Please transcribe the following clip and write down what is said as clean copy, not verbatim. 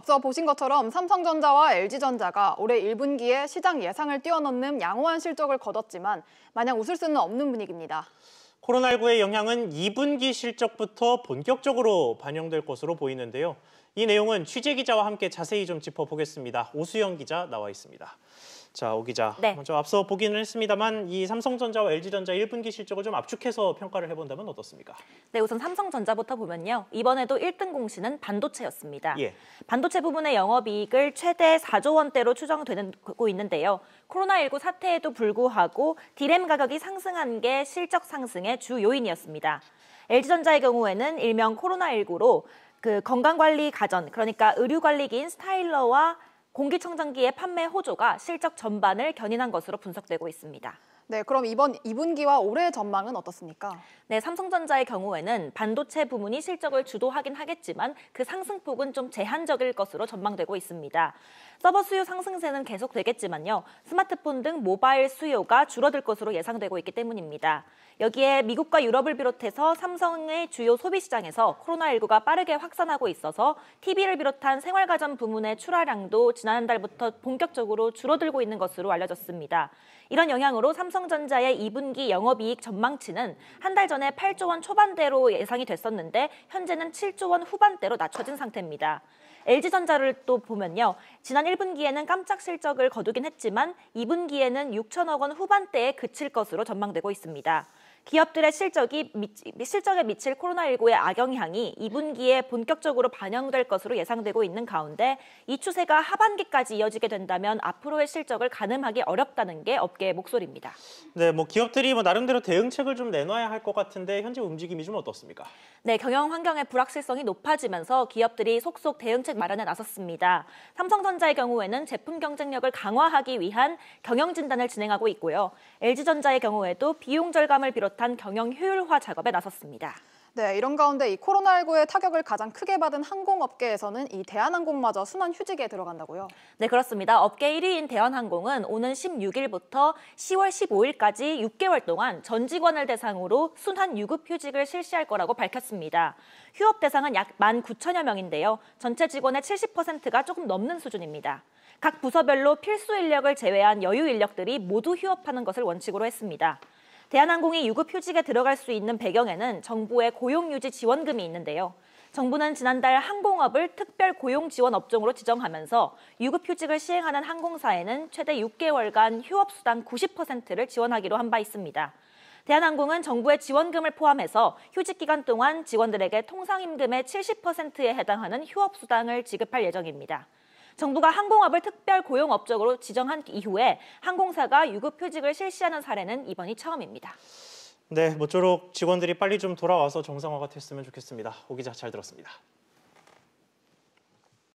앞서 보신 것처럼 삼성전자와 LG전자가 올해 1분기에 시장 예상을 뛰어넘는 양호한 실적을 거뒀지만 마냥 웃을 수는 없는 분위기입니다. 코로나19의 영향은 2분기 실적부터 본격적으로 반영될 것으로 보이는데요. 이 내용은 취재기자와 함께 자세히 좀 짚어보겠습니다. 오수영 기자 나와 있습니다. 자, 오 기자. 네. 먼저 앞서 보기는 했습니다만 이 삼성전자와 LG전자 1분기 실적을 좀 압축해서 평가를 해본다면 어떻습니까? 네, 우선 삼성전자부터 보면요. 이번에도 1등 공신은 반도체였습니다. 예. 반도체 부분의 영업이익을 최대 4조 원대로 추정되고 있는데요. 코로나19 사태에도 불구하고 디램 가격이 상승한 게 실적 상승의 주 요인이었습니다. LG전자의 경우에는 일명 코로나19로 건강관리 가전, 그러니까 의료관리기인 스타일러와 공기청정기의 판매 호조가 실적 전반을 견인한 것으로 분석되고 있습니다. 네, 그럼 이번 2분기와 올해 전망은 어떻습니까? 네, 삼성전자의 경우에는 반도체 부문이 실적을 주도하긴 하겠지만 그 상승폭은 좀 제한적일 것으로 전망되고 있습니다. 서버 수요 상승세는 계속되겠지만요. 스마트폰 등 모바일 수요가 줄어들 것으로 예상되고 있기 때문입니다. 여기에 미국과 유럽을 비롯해서 삼성의 주요 소비 시장에서 코로나19가 빠르게 확산하고 있어서 TV를 비롯한 생활가전 부문의 출하량도 지난달부터 본격적으로 줄어들고 있는 것으로 알려졌습니다. 이런 영향으로 삼성전자의 2분기 영업이익 전망치는 한 달 전에 8조 원 초반대로 예상이 됐었는데 현재는 7조 원 후반대로 낮춰진 상태입니다. LG전자를 또 보면요. 지난 1분기에는 깜짝 실적을 거두긴 했지만 2분기에는 6천억 원 후반대에 그칠 것으로 전망되고 있습니다. 기업들의 실적에 미칠 코로나19의 악영향이 2분기에 본격적으로 반영될 것으로 예상되고 있는 가운데 이 추세가 하반기까지 이어지게 된다면 앞으로의 실적을 가늠하기 어렵다는 게 업계의 목소리입니다. 네, 기업들이 나름대로 대응책을 좀 내놔야 할 것 같은데 현재 움직임이 좀 어떻습니까? 네, 경영 환경의 불확실성이 높아지면서 기업들이 속속 대응책 마련에 나섰습니다. 삼성전자의 경우에는 제품 경쟁력을 강화하기 위한 경영 진단을 진행하고 있고요. LG전자의 경우에도 비용 절감을 비롯한 경영 효율화 작업에 나섰습니다. 네, 이런 가운데 이 코로나19의 타격을 가장 크게 받은 항공업계에서는 이 대한항공마저 순환 휴직에 들어간다고요? 네, 그렇습니다. 업계 1위인 대한항공은 오는 16일부터 10월 15일까지 6개월 동안 전 직원을 대상으로 순환 유급 휴직을 실시할 거라고 밝혔습니다. 휴업 대상은 약 19,000여 명인데요. 전체 직원의 70%가 조금 넘는 수준입니다. 각 부서별로 필수 인력을 제외한 여유 인력들이 모두 휴업하는 것을 원칙으로 했습니다. 대한항공이 유급 휴직에 들어갈 수 있는 배경에는 정부의 고용유지 지원금이 있는데요. 정부는 지난달 항공업을 특별 고용 지원 업종으로 지정하면서 유급 휴직을 시행하는 항공사에는 최대 6개월간 휴업수당 90%를 지원하기로 한 바 있습니다. 대한항공은 정부의 지원금을 포함해서 휴직 기간 동안 직원들에게 통상임금의 70%에 해당하는 휴업수당을 지급할 예정입니다. 정부가 항공업을 특별 고용업종으로 지정한 이후에 항공사가 유급휴직을 실시하는 사례는 이번이 처음입니다. 네, 모쪼록 직원들이 빨리 좀 돌아와서 정상화가 됐으면 좋겠습니다. 오 기자 잘 들었습니다.